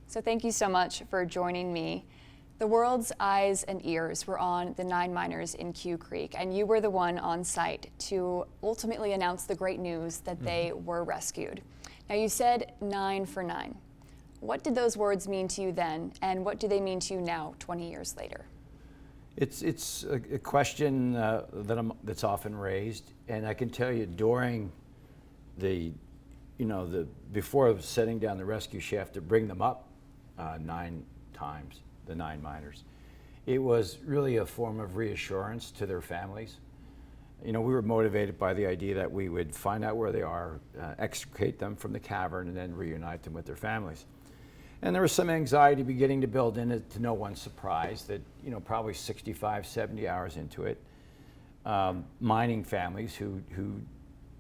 So thank you so much for joining me. The world's eyes and ears were on the 9 miners in Quecreek, and you were the one on site to ultimately announce the great news that they were rescued. Now, you said 9 for 9. What did those words mean to you then, and what do they mean to you now, 20 years later? It's a question that's often raised, and I can tell you during before setting down the rescue shaft to bring them up 9 times, the 9 miners, it was really a form of reassurance to their families. We were motivated by the idea that we would find out where they are, extricate them from the cavern, and then reunite them with their families. And there was some anxiety beginning to build in it, to no one's surprise, that probably 65, 70 hours into it, mining families who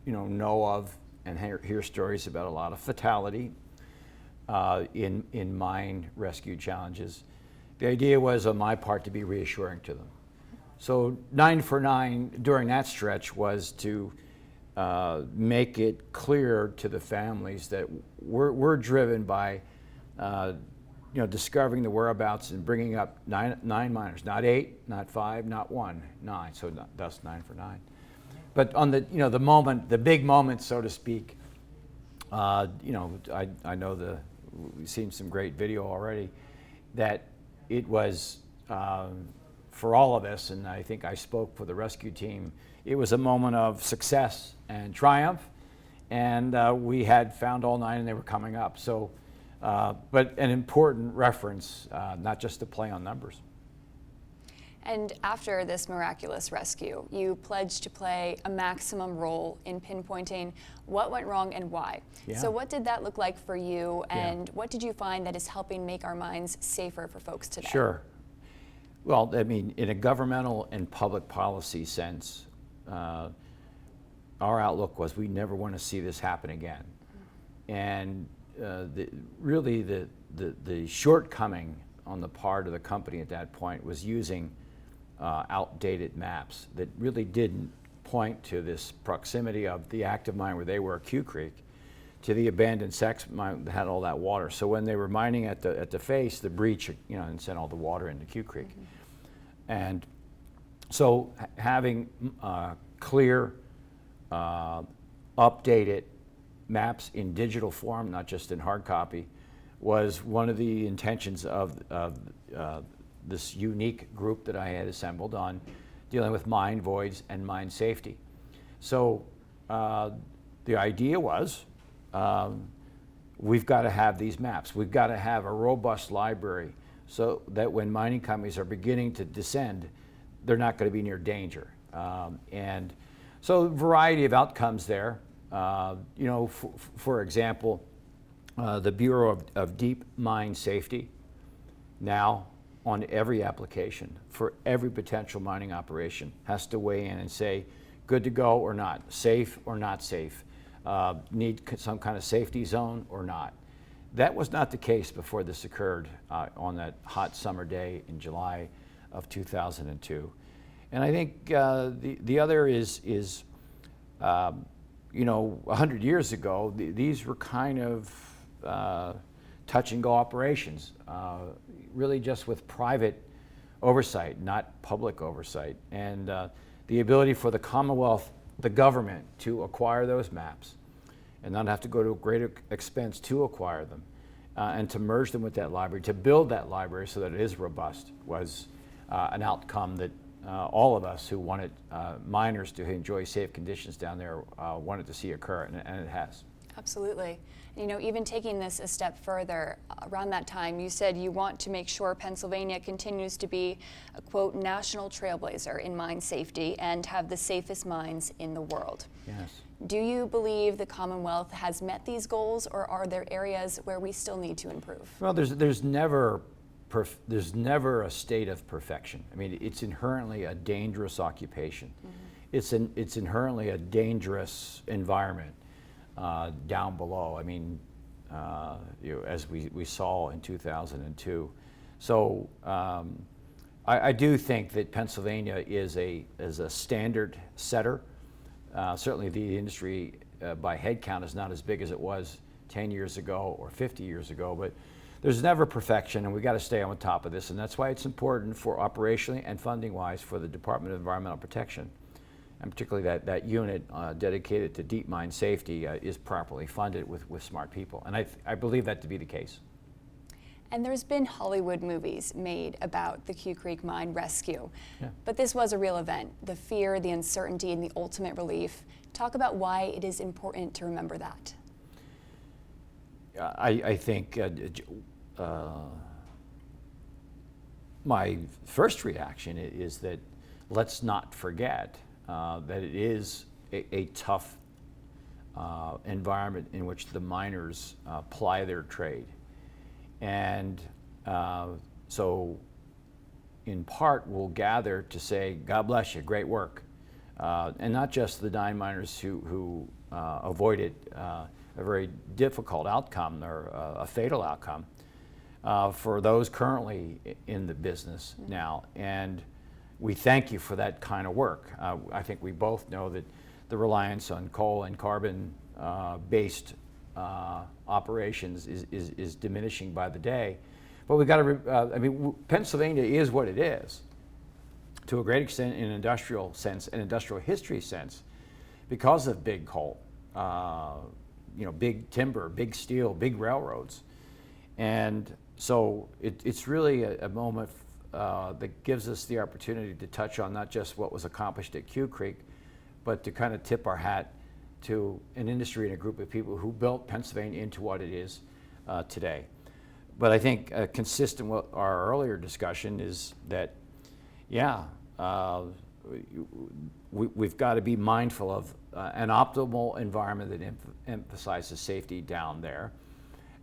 know of and hear stories about a lot of fatality in mine rescue challenges. The idea was on my part to be reassuring to them. So 9 for 9 during that stretch was to make it clear to the families that we're driven by discovering the whereabouts and bringing up nine miners, not 8, not 5, not 1, 9. So that's 9 for 9. But on the moment, the big moment, so to speak, I know we've seen some great video already, that it was for all of us, and I think I spoke for the rescue team, it was a moment of success and triumph, and we had found all 9 and they were coming up. So, but an important reference, not just to play on numbers. And after this miraculous rescue, you pledged to play a maximum role in pinpointing what went wrong and why. Yeah. So what did that look like for you, and what did you find that is helping make our mines safer for folks today? Sure. Well, I mean, in a governmental and public policy sense, our outlook was we never want to see this happen again. And really the shortcoming on the part of the company at that point was using outdated maps that really didn't point to this proximity of the active mine where they were, Quecreek, to the abandoned sex mine that had all that water. So when they were mining at the face, the breach, and sent all the water into Quecreek. And so having clear, updated maps in digital form, not just in hard copy, was one of the intentions of this unique group that I had assembled on dealing with mine voids and mine safety. So the idea was we've got to have these maps. We've got to have a robust library so that when mining companies are beginning to descend, they're not going to be near danger. And so a variety of outcomes there. For example, the Bureau of Deep Mine Safety now on every application for every potential mining operation has to weigh in and say, good to go or not, safe or not safe, need some kind of safety zone or not. That was not the case before this occurred on that hot summer day in July of 2002. And I think the other is 100 years ago, these were kind of touch and go operations, really just with private oversight, not public oversight. And the ability for the Commonwealth, the government, to acquire those maps and not have to go to a greater expense to acquire them and to merge them with that library, to build that library so that it is robust, was an outcome that all of us who wanted miners to enjoy safe conditions down there wanted to see occur, and it has. Absolutely. Even taking this a step further, around that time, you said you want to make sure Pennsylvania continues to be a, quote, national trailblazer in mine safety and have the safest mines in the world. Yes. Do you believe the Commonwealth has met these goals, or are there areas where we still need to improve? Well, there's never a state of perfection. I mean, it's inherently a dangerous occupation. It's inherently a dangerous environment down below. I mean, as we saw in 2002. So I do think that Pennsylvania is a standard setter. Certainly, the industry by head count is not as big as it was 10 years ago or 50 years ago, but there's never perfection, and we got to stay on top of this, and that's why it's important for operationally and funding-wise for the Department of Environmental Protection, and particularly that unit dedicated to deep mine safety is properly funded with smart people, and I believe that to be the case. And there's been Hollywood movies made about the Quecreek Mine rescue, Yeah. but this was a real event. The fear, the uncertainty, and the ultimate relief. Talk about why it is important to remember that. I think my first reaction is that let's not forget that it is a tough environment in which the miners ply their trade. And so in part we'll gather to say, God bless you, great work. And not just the 9 miners who avoided a very difficult outcome or a fatal outcome, for those currently in the business now. And we thank you for that kind of work. I think we both know that the reliance on coal and carbon based operations is diminishing by the day. But we've got to, I mean, Pennsylvania is what it is, to a great extent in an industrial sense, an industrial history sense, because of big coal, big timber, big steel, big railroads. And so it's really a moment that gives us the opportunity to touch on not just what was accomplished at Quecreek, but to kind of tip our hat to an industry and a group of people who built Pennsylvania into what it is today. But I think consistent with our earlier discussion is that, we've got to be mindful of an optimal environment that emphasizes safety down there.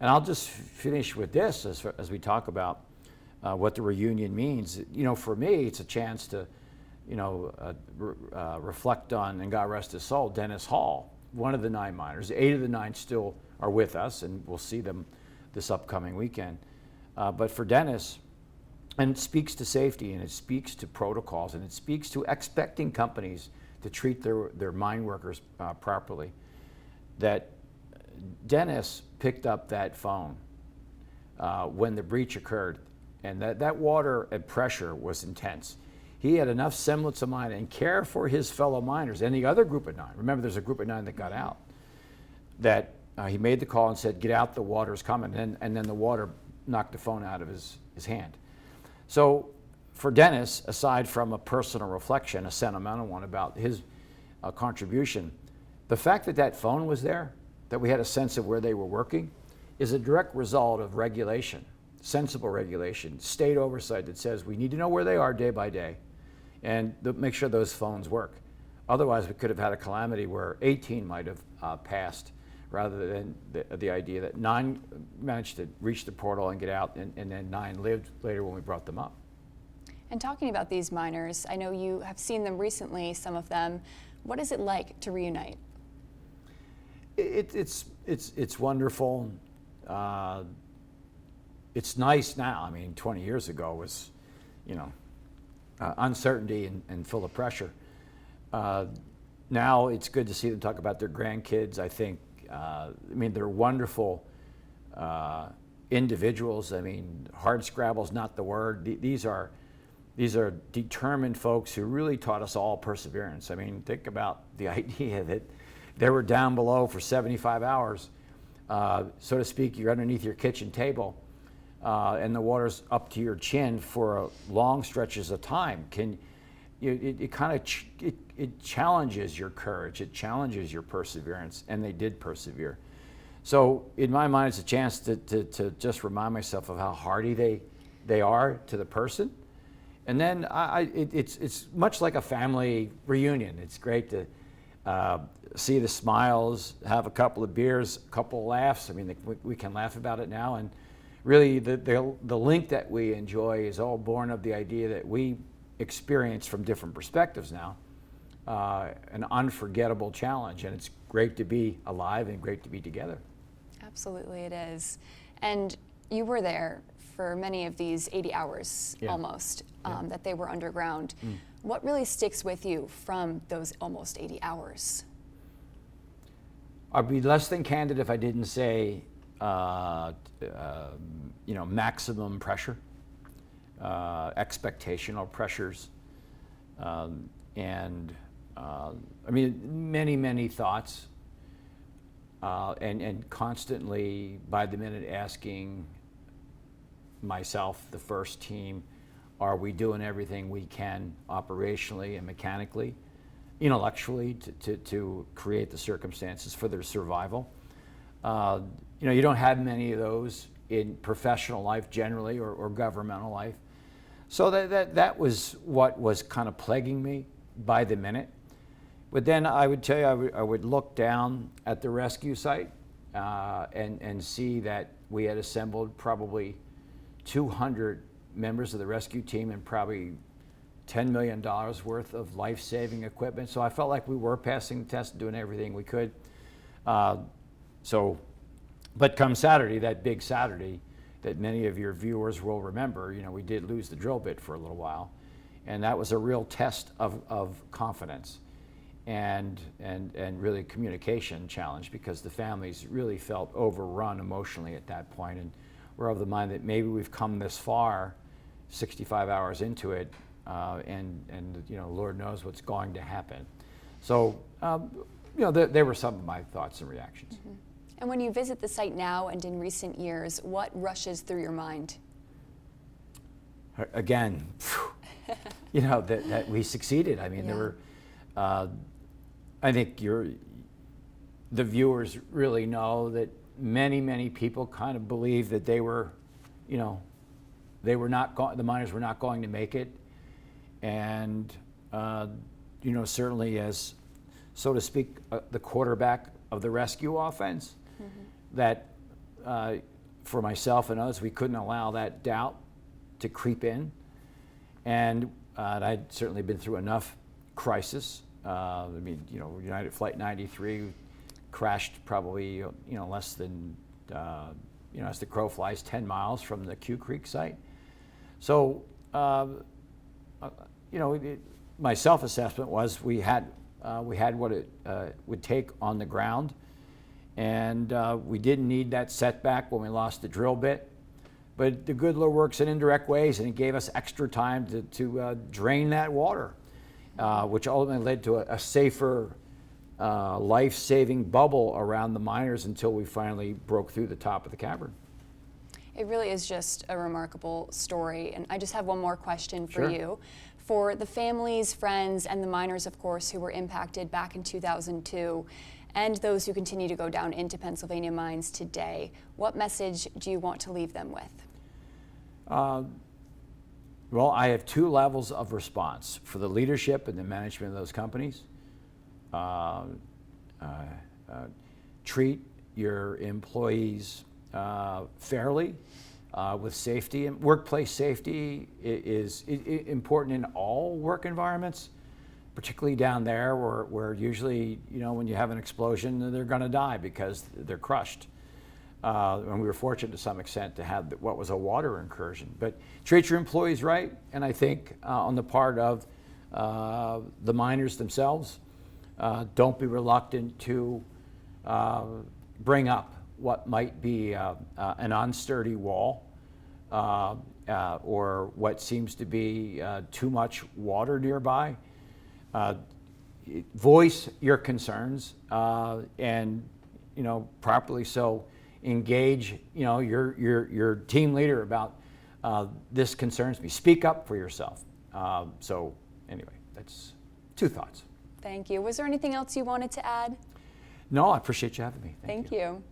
And I'll just finish with this as we talk about what the reunion means. For me, it's a chance to reflect on, and God rest his soul, Dennis Hall, one of the 9 miners. 8 of the 9 still are with us, and we'll see them this upcoming weekend. But for Dennis, and it speaks to safety, and it speaks to protocols, and it speaks to expecting companies to treat their mine workers properly, that Dennis picked up that phone when the breach occurred, and that water and pressure was intense. He had enough semblance of mind and care for his fellow miners and the other group of 9. Remember, there's a group of 9 that got out. That he made the call and said, "Get out, the water's coming," and then the water knocked the phone out of his hand. So for Dennis, aside from a personal reflection, a sentimental one about his contribution, the fact that phone was there, that we had a sense of where they were working, is a direct result of regulation, sensible regulation, state oversight that says we need to know where they are day by day and make sure those phones work. Otherwise, we could have had a calamity where 18 might have passed, rather than the idea that 9 managed to reach the portal and get out, and then 9 lived later when we brought them up. And talking about these miners, I know you have seen them recently, some of them. What is it like to reunite? It's wonderful. It's nice now. I mean, 20 years ago was, uncertainty and full of pressure. Now it's good to see them talk about their grandkids. I think, they're wonderful individuals. Hard scrabble's not the word. These are determined folks who really taught us all perseverance. Think about the idea that they were down below for 75 hours, so to speak. You're underneath your kitchen table, and the water's up to your chin for long stretches of time. It challenges your courage, it challenges your perseverance, and they did persevere. So in my mind, it's a chance to just remind myself of how hardy they are to the person. And then it's much like a family reunion. It's great to see the smiles, have a couple of beers, a couple of laughs. We can laugh about it now, and really the link that we enjoy is all born of the idea that we experience from different perspectives now, an unforgettable challenge, and it's great to be alive and great to be together. Absolutely it is. And you were there for many of these 80 hours almost that they were underground. What really sticks with you from those almost 80 hours? I'd be less than candid if I didn't say maximum pressure, expectational pressures, and many thoughts, and constantly by the minute asking myself, the first team, are we doing everything we can operationally and mechanically, intellectually to create the circumstances for their survival? You don't have many of those in professional life generally, or governmental life. So that was what was kind of plaguing me by the minute. But then I would tell you, I would look down at the rescue site and see that we had assembled probably 200 members of the rescue team and probably $10 million worth of life-saving equipment. So I felt like we were passing the test and doing everything we could. But come Saturday, that big Saturday that many of your viewers will remember, we did lose the drill bit for a little while. And that was a real test of confidence and really communication challenge, because the families really felt overrun emotionally at that point. And we're of the mind that maybe we've come this far, 65 hours into it, and Lord knows what's going to happen. So, they were some of my thoughts and reactions. Mm-hmm. And when you visit the site now and in recent years, what rushes through your mind? Again, that we succeeded. There were, I think the viewers really know that many people kind of believe that the miners were not going to make it. And, certainly as, so to speak, the quarterback of the rescue offense, that for myself and others, we couldn't allow that doubt to creep in. And I'd certainly been through enough crisis. United Flight 93 crashed probably, less than, as the crow flies, 10 miles from the Quecreek site. So, my self-assessment was we had what it would take on the ground, and we didn't need that setback when we lost the drill bit. But the good Lord works in indirect ways, and He gave us extra time to drain that water, which ultimately led to a safer, life-saving bubble around the miners until we finally broke through the top of the cavern. It really is just a remarkable story. And I just have one more question for Sure. you. For the families, friends, and the miners, of course, who were impacted back in 2002, and those who continue to go down into Pennsylvania mines today, what message do you want to leave them with? Well, I have two levels of response for the leadership and the management of those companies. Treat your employees fairly, with safety. And workplace safety is important in all work environments, particularly down there where usually, when you have an explosion, they're going to die because they're crushed. And we were fortunate to some extent to have what was a water incursion. But treat your employees right, and I think on the part of the miners themselves, don't be reluctant to bring up what might be an unsturdy wall, or what seems to be too much water nearby. Voice your concerns, and properly so. Engage your team leader about this concerns me. Speak up for yourself. So anyway, that's two thoughts. Thank you. Was there anything else you wanted to add? No, I appreciate you having me. Thank you.